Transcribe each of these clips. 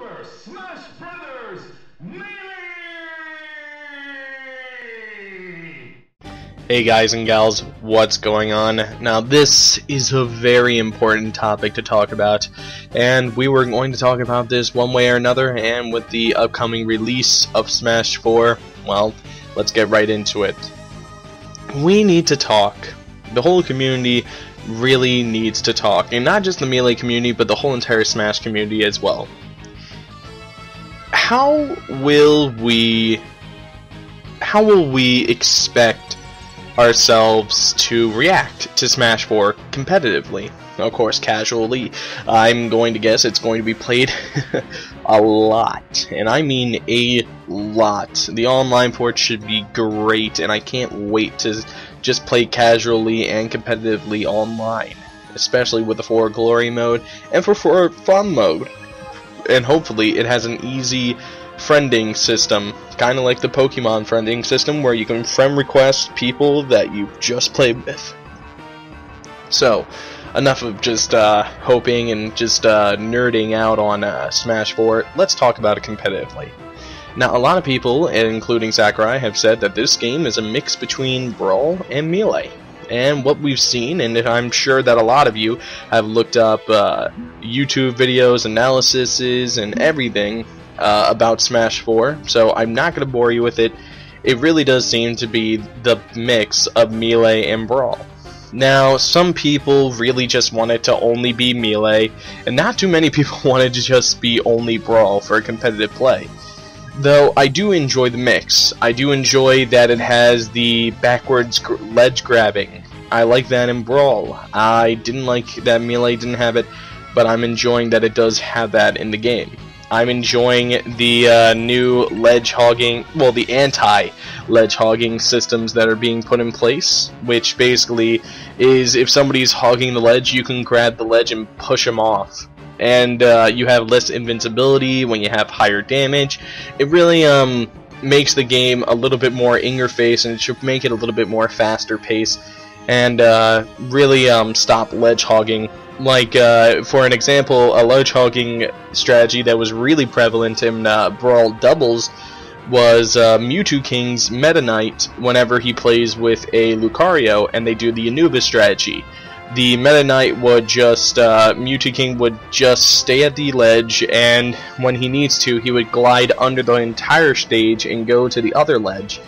Super Smash Brothers Melee! Hey guys and gals, what's going on? Now this is a very important topic to talk about, and we were going to talk about this one way or another, and with the upcoming release of Smash 4, well, let's get right into it. We need to talk. The whole community really needs to talk, and not just the Melee community, but the whole entire Smash community as well. How will we expect ourselves to react to Smash 4 competitively? Of course, casually. I'm going to guess it's going to be played a lot, and I mean a lot. The online port should be great, and I can't wait to just play casually and competitively online, especially with the For Glory mode and for Fun mode. And hopefully it has an easy friending system, kind of like the Pokemon friending system, where you can friend request people that you just played with. So, enough of just hoping and just nerding out on Smash 4. Let's talk about it competitively. Now, a lot of people, including Sakurai, have said that this game is a mix between Brawl and Melee. And what we've seen, and I'm sure that a lot of you have looked up YouTube videos, analyses, and everything about Smash 4, so I'm not going to bore you with it. It really does seem to be the mix of Melee and Brawl. Now, some people really just want it to only be Melee, and not too many people wanted to just be only Brawl for competitive play. Though I do enjoy the mix. I do enjoy that it has the backwards ledge grabbing. I like that in Brawl. I didn't like that Melee didn't have it, but I'm enjoying that it does have that in the game. I'm enjoying the new ledge hogging, well, the anti-ledge hogging systems that are being put in place, which basically is if somebody's hogging the ledge, you can grab the ledge and push them off. And you have less invincibility when you have higher damage. It really makes the game a little bit more in your face, and it should make it a little bit more faster pace, and really stop ledge hogging. Like for an example, a ledge hogging strategy that was really prevalent in Brawl Doubles was Mewtwo King's Meta Knight whenever he plays with a Lucario and they do the Anubis strategy. The Meta Knight would just, Mewtwo King would just stay at the ledge, and when he needs to, he would glide under the entire stage and go to the other ledge.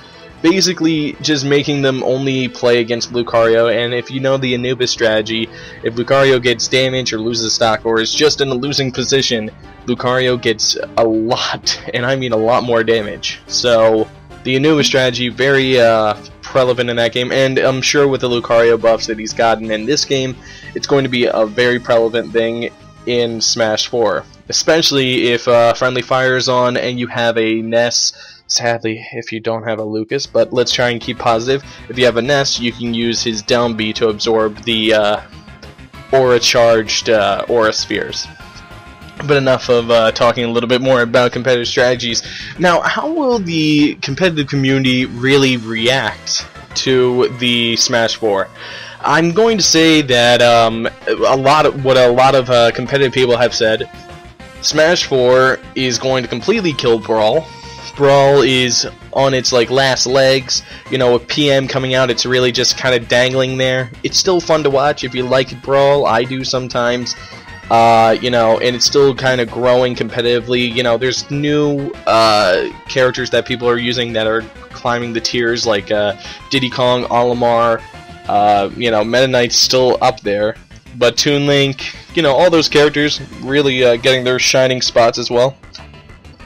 Basically, just making them only play against Lucario, and if you know the Anubis strategy, if Lucario gets damaged or loses stock or is just in a losing position, Lucario gets a lot, and I mean a lot more damage. So, the Anubis strategy, very relevant in that game, and I'm sure with the Lucario buffs that he's gotten in this game, it's going to be a very relevant thing in Smash 4. Especially if Friendly Fire is on and you have a Ness. Sadly, if you don't have a Lucas, but let's try and keep positive. If you have a Ness, you can use his down B to absorb the aura-charged aura spheres. But enough of talking a little bit more about competitive strategies. Now, how will the competitive community really react to the Smash 4? I'm going to say that a lot of competitive people have said, Smash 4 is going to completely kill Brawl. Brawl is on its last legs. You know, with PM coming out, it's really just kind of dangling there. It's still fun to watch if you like Brawl. I do sometimes. You know, and it's still kind of growing competitively. You know, there's new characters that people are using that are climbing the tiers, like Diddy Kong, Olimar, you know, Meta Knight's still up there, but Toon Link, you know, all those characters really getting their shining spots as well.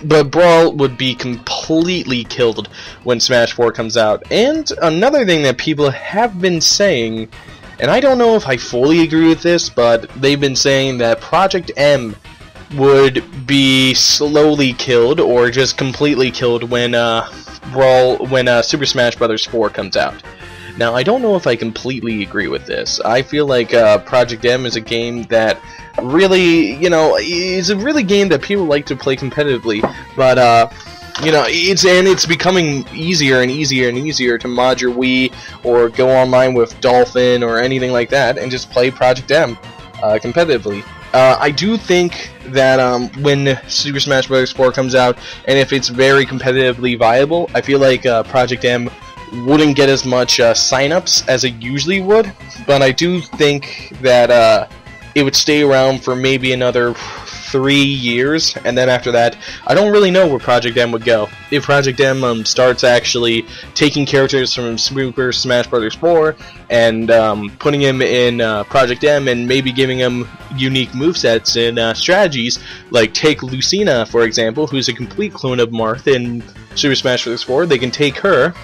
But Brawl would be completely killed when Smash 4 comes out. And another thing that people have been saying, and I don't know if I fully agree with this, but they've been saying that Project M would be slowly killed or just completely killed when Super Smash Bros. 4 comes out. Now, I don't know if I completely agree with this. I feel like Project M is a game that really, you know, is a really game that people like to play competitively, but you know, it's becoming easier and easier and easier to mod your Wii or go online with Dolphin or anything like that and just play Project M competitively. I do think that when Super Smash Bros. 4 comes out, and if it's very competitively viable, I feel like Project M wouldn't get as much signups as it usually would, but I do think that it would stay around for maybe another 3 years, and then after that, I don't really know where Project M would go. If Project M starts actually taking characters from Super Smash Bros. 4 and putting him in Project M and maybe giving him unique movesets and strategies, like take Lucina, for example, who's a complete clone of Marth in Super Smash Bros. 4, they can take her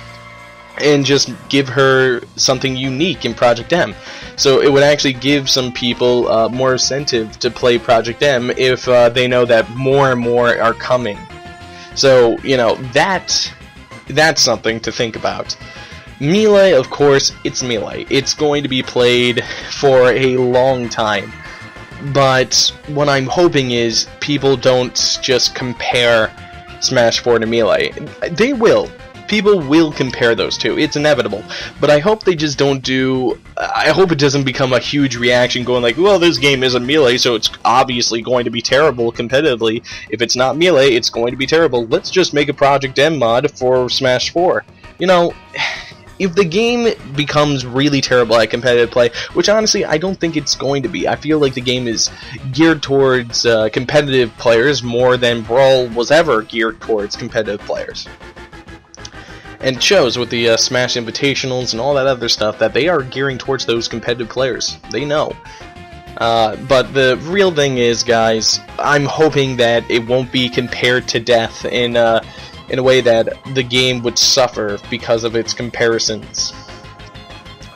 and just give her something unique in Project M. So it would actually give some people more incentive to play Project M if they know that more and more are coming. So, you know, that's something to think about. Melee, of course, it's Melee. It's going to be played for a long time. But what I'm hoping is people don't just compare Smash 4 to Melee. They will. People will compare those two. It's inevitable. But I hope they just don't do... I hope it doesn't become a huge reaction going like, well, this game isn't Melee, so it's obviously going to be terrible competitively. If it's not Melee, it's going to be terrible. Let's just make a Project M mod for Smash 4. You know, if the game becomes really terrible at competitive play, which honestly I don't think it's going to be. I feel like the game is geared towards competitive players more than Brawl was ever geared towards competitive players. And it shows with the Smash Invitationals and all that other stuff that they are gearing towards those competitive players. They know. But the real thing is, guys, I'm hoping that it won't be compared to death in a way that the game would suffer because of its comparisons.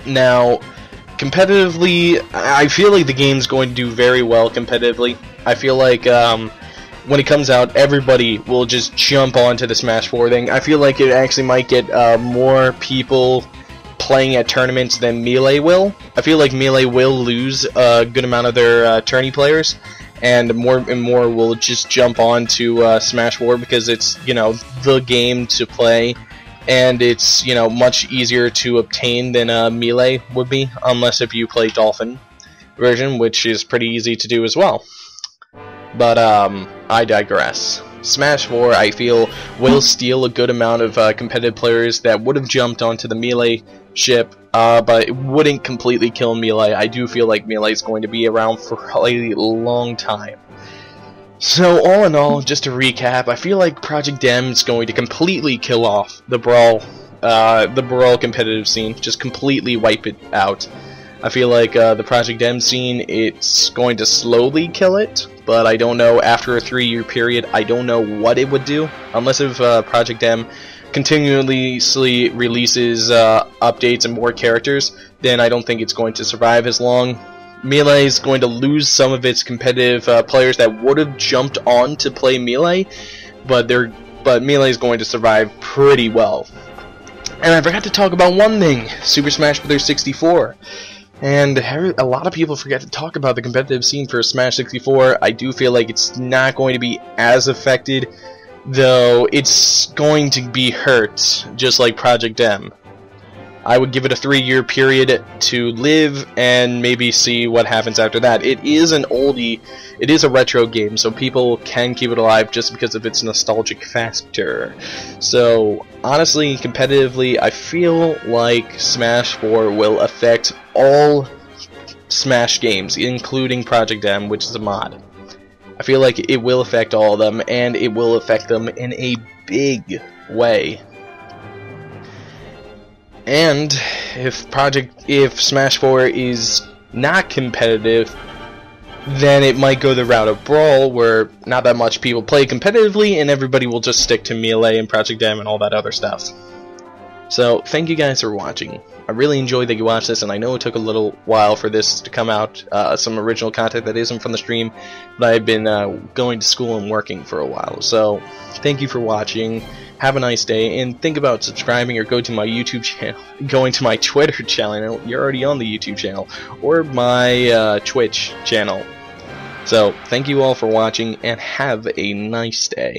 Now, competitively, I feel like the game's going to do very well competitively. I feel like when it comes out, everybody will just jump onto the Smash 4 thing. I feel like it actually might get more people playing at tournaments than Melee will. I feel like Melee will lose a good amount of their tourney players, and more will just jump on to Smash 4 because it's, you know, the game to play, and it's, you know, much easier to obtain than Melee would be, unless if you play Dolphin version, which is pretty easy to do as well. But I digress. Smash 4, I feel, will steal a good amount of competitive players that would have jumped onto the Melee ship, but it wouldn't completely kill Melee. I do feel like Melee is going to be around for a long time. So all in all, just to recap, I feel like Project M is going to completely kill off the Brawl competitive scene, just completely wipe it out. I feel like the Project M scene, it's going to slowly kill it, but I don't know, after a 3-year period, I don't know what it would do, unless if Project M continuously releases updates and more characters, then I don't think it's going to survive as long. Melee is going to lose some of its competitive players that would have jumped on to play Melee, but Melee is going to survive pretty well. And I forgot to talk about one thing, Super Smash Bros. 64. And a lot of people forget to talk about the competitive scene for Smash 64. I do feel like it's not going to be as affected, though it's going to be hurt, just like Project M. I would give it a 3-year period to live and maybe see what happens after that. It is an oldie, it is a retro game, so people can keep it alive just because of its nostalgic factor. So, honestly, competitively, I feel like Smash 4 will affect all Smash games, including Project M, which is a mod. I feel like it will affect all of them, and it will affect them in a big way. And if Smash 4 is not competitive, then it might go the route of Brawl, where not that much people play competitively, and everybody will just stick to Melee and Project M and all that other stuff. So, thank you guys for watching. I really enjoyed that you watched this, and I know it took a little while for this to come out, some original content that isn't from the stream, but I've been going to school and working for a while. So, thank you for watching. Have a nice day, and think about subscribing or go to my YouTube channel, going to my Twitter channel, you're already on the YouTube channel, or my Twitch channel. So, thank you all for watching, and have a nice day.